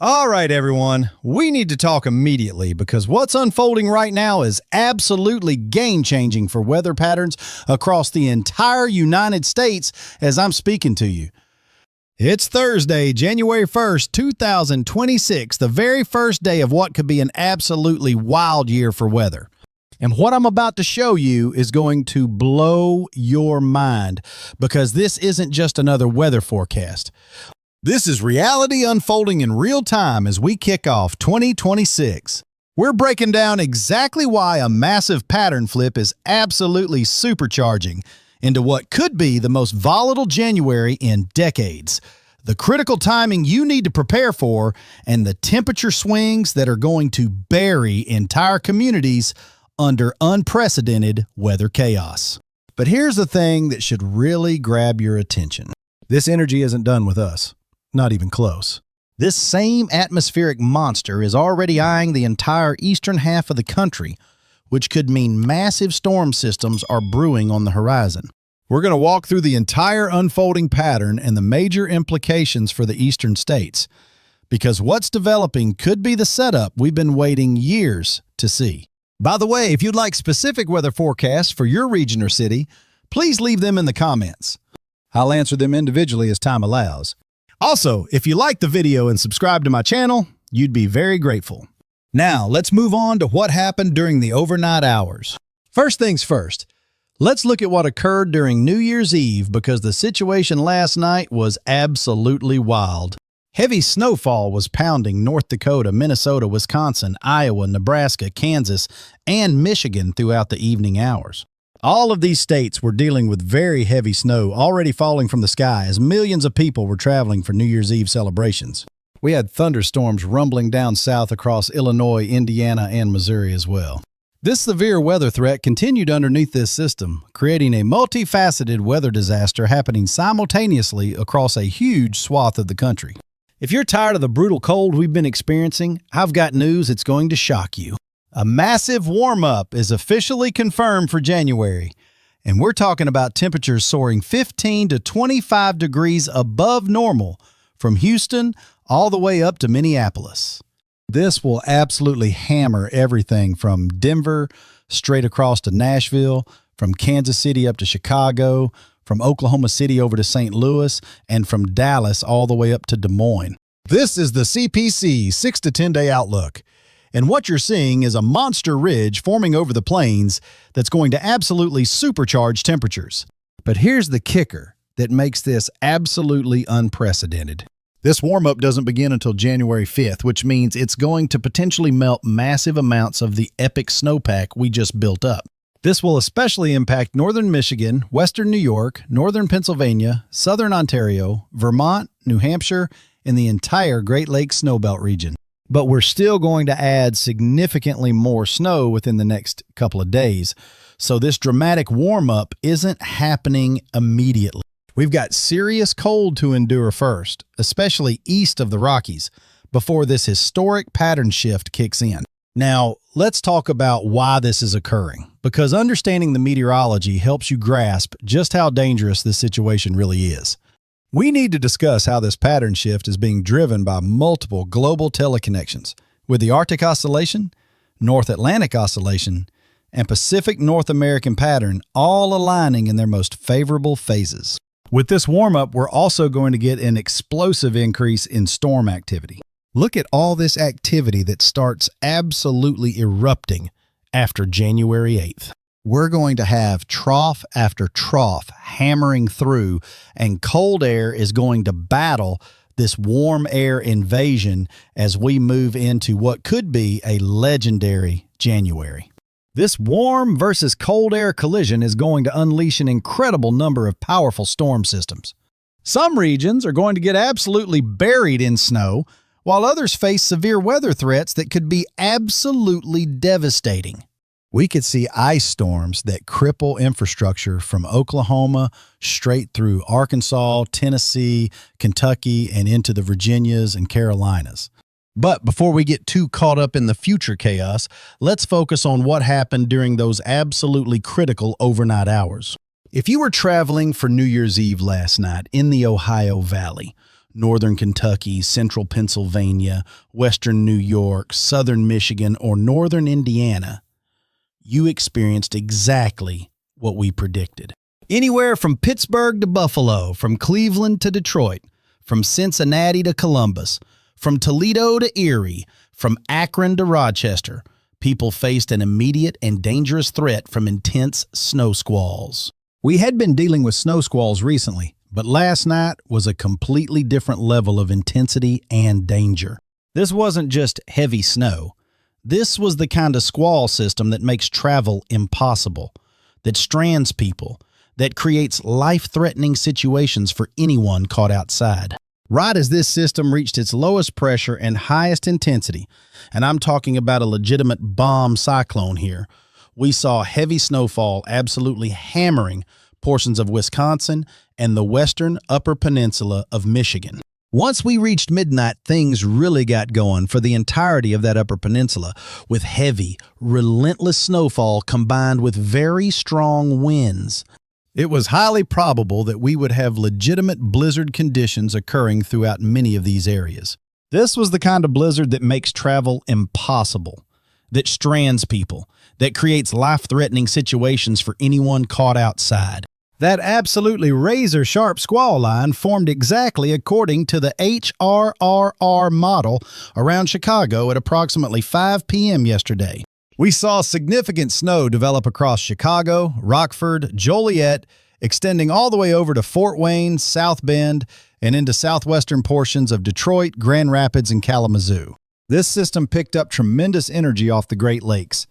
All right, everyone, we need to talk immediately because what's unfolding right now is absolutely game-changing for weather patterns across the entire United States as I'm speaking to you. It's Thursday, January 1st, 2026, the very first day of what could be an absolutely wild year for weather. And what I'm about to show you is going to blow your mind because this isn't just another weather forecast. This is reality unfolding in real time as we kick off 2026. We're breaking down exactly why a massive pattern flip is absolutely supercharging into what could be the most volatile January in decades, the critical timing you need to prepare for, and the temperature swings that are going to bury entire communities under unprecedented weather chaos. But here's the thing that should really grab your attention. This energy isn't done with us. Not even close. This same atmospheric monster is already eyeing the entire eastern half of the country, which could mean massive storm systems are brewing on the horizon. We're going to walk through the entire unfolding pattern and the major implications for the eastern states, because what's developing could be the setup we've been waiting years to see. By the way, if you'd like specific weather forecasts for your region or city, please leave them in the comments. I'll answer them individually as time allows. Also, if you like the video and subscribe to my channel, you'd be very grateful. Now, let's move on to what happened during the overnight hours. First things first, let's look at what occurred during New Year's Eve because the situation last night was absolutely wild. Heavy snowfall was pounding North Dakota, Minnesota, Wisconsin, Iowa, Nebraska, Kansas, and Michigan throughout the evening hours. All of these states were dealing with very heavy snow already falling from the sky as millions of people were traveling for New Year's Eve celebrations. We had thunderstorms rumbling down south across Illinois, Indiana, and Missouri as well. This severe weather threat continued underneath this system, creating a multifaceted weather disaster happening simultaneously across a huge swath of the country. If you're tired of the brutal cold we've been experiencing, I've got news that's going to shock you. A massive warm-up is officially confirmed for January, and we're talking about temperatures soaring 15 to 25 degrees above normal from Houston all the way up to Minneapolis. This will absolutely hammer everything from Denver straight across to Nashville, from Kansas City up to Chicago, from Oklahoma City over to St. Louis, and from Dallas all the way up to Des Moines. This is the CPC 6 to 10 day outlook. And what you're seeing is a monster ridge forming over the plains that's going to absolutely supercharge temperatures. But here's the kicker that makes this absolutely unprecedented. This warm-up doesn't begin until January 5th, which means it's going to potentially melt massive amounts of the epic snowpack we just built up. This will especially impact northern Michigan, western New York, northern Pennsylvania, southern Ontario, Vermont, New Hampshire, and the entire Great Lakes Snowbelt region. But we're still going to add significantly more snow within the next couple of days. So this dramatic warm-up isn't happening immediately. We've got serious cold to endure first, especially east of the Rockies, before this historic pattern shift kicks in. Now, let's talk about why this is occurring, because understanding the meteorology helps you grasp just how dangerous this situation really is. We need to discuss how this pattern shift is being driven by multiple global teleconnections, with the Arctic Oscillation, North Atlantic Oscillation, and Pacific North American pattern all aligning in their most favorable phases. With this warm-up, we're also going to get an explosive increase in storm activity. Look at all this activity that starts absolutely erupting after January 8th. We're going to have trough after trough hammering through, and cold air is going to battle this warm air invasion as we move into what could be a legendary January. This warm versus cold air collision is going to unleash an incredible number of powerful storm systems. Some regions are going to get absolutely buried in snow, while others face severe weather threats that could be absolutely devastating. We could see ice storms that cripple infrastructure from Oklahoma straight through Arkansas, Tennessee, Kentucky, and into the Virginias and Carolinas. But before we get too caught up in the future chaos, let's focus on what happened during those absolutely critical overnight hours. If you were traveling for New Year's Eve last night in the Ohio Valley, northern Kentucky, central Pennsylvania, western New York, southern Michigan, or northern Indiana, you experienced exactly what we predicted. Anywhere from Pittsburgh to Buffalo, from Cleveland to Detroit, from Cincinnati to Columbus, from Toledo to Erie, from Akron to Rochester, people faced an immediate and dangerous threat from intense snow squalls. We had been dealing with snow squalls recently, but last night was a completely different level of intensity and danger. This wasn't just heavy snow. This was the kind of squall system that makes travel impossible, that strands people, that creates life-threatening situations for anyone caught outside. Right as this system reached its lowest pressure and highest intensity, and I'm talking about a legitimate bomb cyclone here, we saw heavy snowfall absolutely hammering portions of Wisconsin and the western upper peninsula of Michigan. Once we reached midnight, things really got going for the entirety of that upper peninsula, with heavy, relentless snowfall combined with very strong winds. It was highly probable that we would have legitimate blizzard conditions occurring throughout many of these areas. This was the kind of blizzard that makes travel impossible, that strands people, that creates life-threatening situations for anyone caught outside. That absolutely razor-sharp squall line formed exactly according to the HRRR model around Chicago at approximately 5 p.m. yesterday. We saw significant snow develop across Chicago, Rockford, Joliet, extending all the way over to Fort Wayne, South Bend, and into southwestern portions of Detroit, Grand Rapids, and Kalamazoo. This system picked up tremendous energy off the Great Lakes,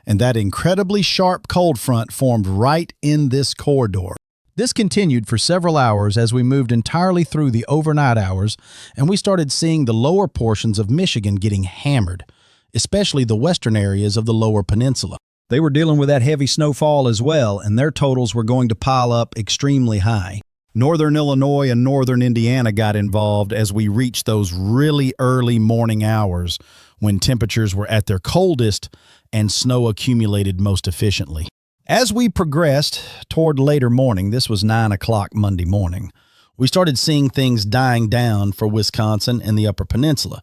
and that incredibly sharp cold front formed right in this corridor. This continued for several hours as we moved entirely through the overnight hours, and we started seeing the lower portions of Michigan getting hammered, especially the western areas of the lower peninsula. They were dealing with that heavy snowfall as well, and their totals were going to pile up extremely high. Northern Illinois and northern Indiana got involved as we reached those really early morning hours when temperatures were at their coldest and snow accumulated most efficiently. As we progressed toward later morning, this was 9 o'clock Monday morning, we started seeing things dying down for Wisconsin and the Upper Peninsula,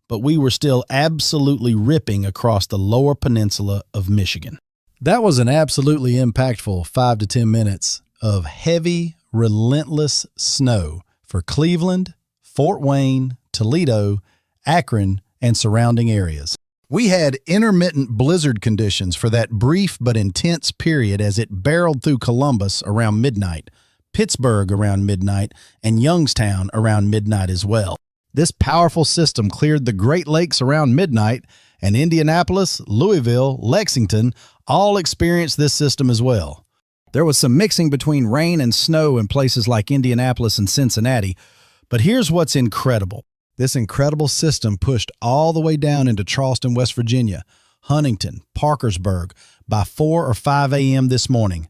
but we were still absolutely ripping across the lower peninsula of Michigan. That was an absolutely impactful 5 to 10 minutes of heavy, relentless snow for Cleveland, Fort Wayne, Toledo, Akron, and surrounding areas. We had intermittent blizzard conditions for that brief but intense period as it barreled through Columbus around midnight, Pittsburgh around midnight, and Youngstown around midnight as well. This powerful system cleared the Great Lakes around midnight, and Indianapolis, Louisville, Lexington all experienced this system as well. There was some mixing between rain and snow in places like Indianapolis and Cincinnati, but here's what's incredible. This incredible system pushed all the way down into Charleston, West Virginia, Huntington, Parkersburg by 4 or 5 a.m. this morning.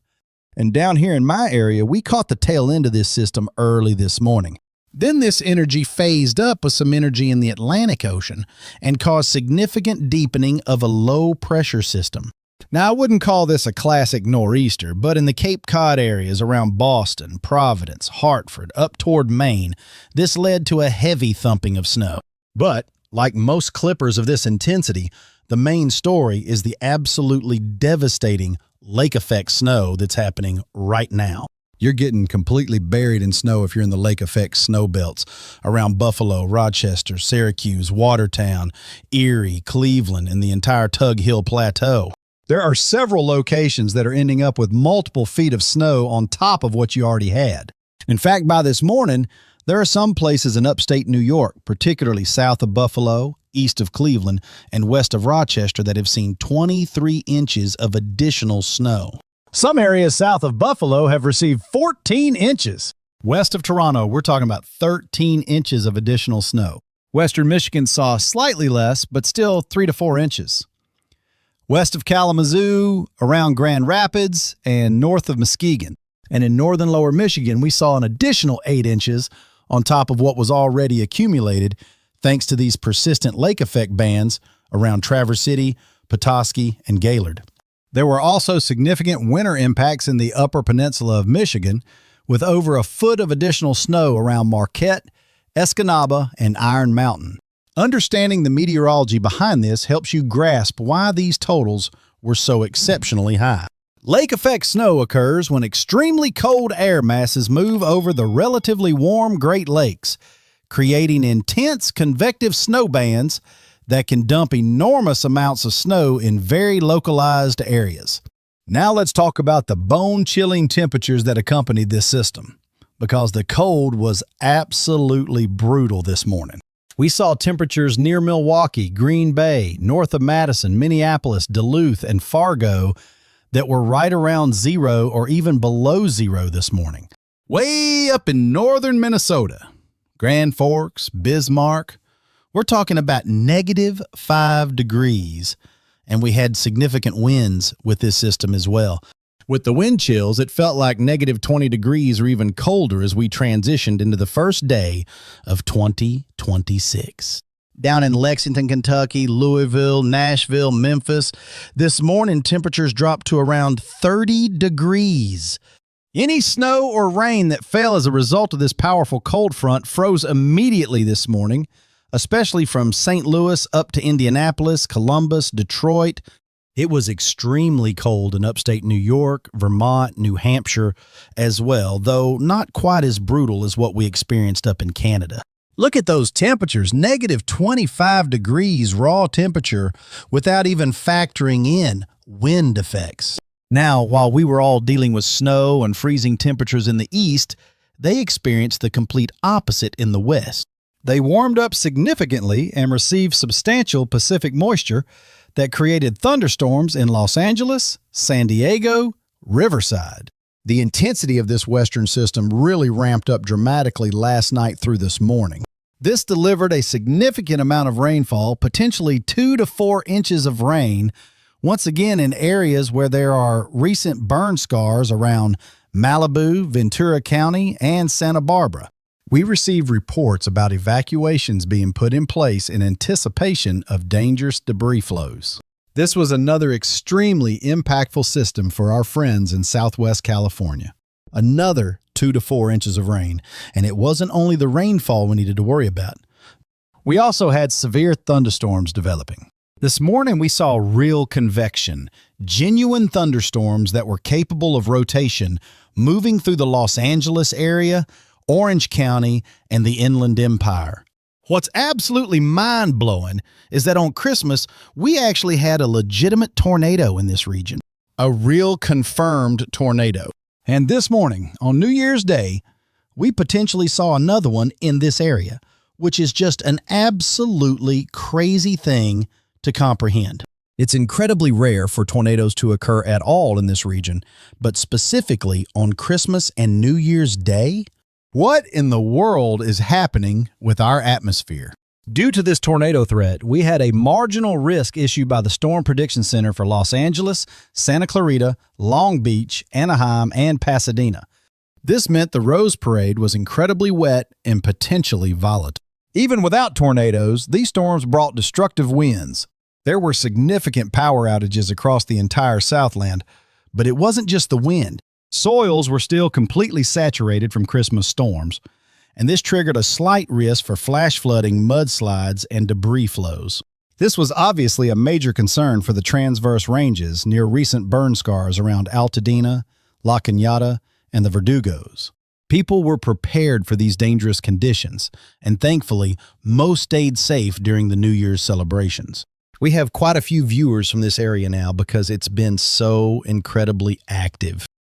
And down here in my area, we caught the tail end of this system early this morning. Then this energy phased up with some energy in the Atlantic Ocean and caused significant deepening of a low-pressure system. Now, I wouldn't call this a classic nor'easter, but in the Cape Cod areas around Boston, Providence, Hartford, up toward Maine, this led to a heavy thumping of snow. But, like most clippers of this intensity, the main story is the absolutely devastating lake effect snow that's happening right now. You're getting completely buried in snow if you're in the lake effect snow belts around Buffalo, Rochester, Syracuse, Watertown, Erie, Cleveland, and the entire Tug Hill Plateau. There are several locations that are ending up with multiple feet of snow on top of what you already had. In fact, by this morning, there are some places in upstate New York, particularly south of Buffalo, east of Cleveland, and west of Rochester, that have seen 23 inches of additional snow. Some areas south of Buffalo have received 14 inches. West of Toronto, we're talking about 13 inches of additional snow. Western Michigan saw slightly less, but still 3 to 4 inches. West of Kalamazoo, around Grand Rapids, and north of Muskegon. And in northern lower Michigan, we saw an additional 8 inches on top of what was already accumulated thanks to these persistent lake effect bands around Traverse City, Petoskey, and Gaylord. There were also significant winter impacts in the upper peninsula of Michigan, with over a foot of additional snow around Marquette, Escanaba, and Iron Mountain. Understanding the meteorology behind this helps you grasp why these totals were so exceptionally high. Lake effect snow occurs when extremely cold air masses move over the relatively warm Great Lakes, creating intense convective snow bands that can dump enormous amounts of snow in very localized areas. Now let's talk about the bone-chilling temperatures that accompanied this system, because the cold was absolutely brutal this morning. We saw temperatures near Milwaukee, Green Bay, north of Madison, Minneapolis, Duluth, and Fargo that were right around zero or even below zero this morning. Way up in northern Minnesota, Grand Forks, Bismarck, we're talking about -5 degrees, and we had significant winds with this system as well. With the wind chills, it felt like -20 degrees or even colder as we transitioned into the first day of 2026. Down in Lexington, Kentucky, Louisville, Nashville, Memphis, this morning temperatures dropped to around 30 degrees. Any snow or rain that fell as a result of this powerful cold front froze immediately this morning, especially from St. Louis up to Indianapolis, Columbus, Detroit. It was extremely cold in upstate New York, Vermont, New Hampshire as well, though not quite as brutal as what we experienced up in Canada. Look at those temperatures, -25 degrees raw temperature without even factoring in wind effects. Now, while we were all dealing with snow and freezing temperatures in the east, they experienced the complete opposite in the west. They warmed up significantly and received substantial Pacific moisture that created thunderstorms in Los Angeles, San Diego, Riverside. The intensity of this western system really ramped up dramatically last night through this morning. This delivered a significant amount of rainfall, potentially 2 to 4 inches of rain, once again in areas where there are recent burn scars around Malibu, Ventura County, and Santa Barbara. We received reports about evacuations being put in place in anticipation of dangerous debris flows. This was another extremely impactful system for our friends in Southwest California. Another 2 to 4 inches of rain, and it wasn't only the rainfall we needed to worry about. We also had severe thunderstorms developing. This morning we saw real convection, genuine thunderstorms that were capable of rotation moving through the Los Angeles area, Orange County, and the Inland Empire. What's absolutely mind-blowing is that on Christmas, we actually had a legitimate tornado in this region. A real confirmed tornado. And this morning, on New Year's Day, we potentially saw another one in this area, which is just an absolutely crazy thing to comprehend. It's incredibly rare for tornadoes to occur at all in this region, but specifically on Christmas and New Year's Day? What in the world is happening with our atmosphere? Due to this tornado threat, we had a marginal risk issued by the Storm Prediction Center for Los Angeles, Santa Clarita, Long Beach, Anaheim, and Pasadena. This meant the Rose Parade was incredibly wet and potentially volatile. Even without tornadoes, these storms brought destructive winds. There were significant power outages across the entire Southland, but it wasn't just the wind. Soils were still completely saturated from Christmas storms, and this triggered a slight risk for flash flooding, mudslides, and debris flows. This was obviously a major concern for the transverse ranges near recent burn scars around Altadena, La Cañada, and the Verdugos. People were prepared for these dangerous conditions, and thankfully, most stayed safe during the New Year's celebrations. We have quite a few viewers from this area now because it's been so incredibly active.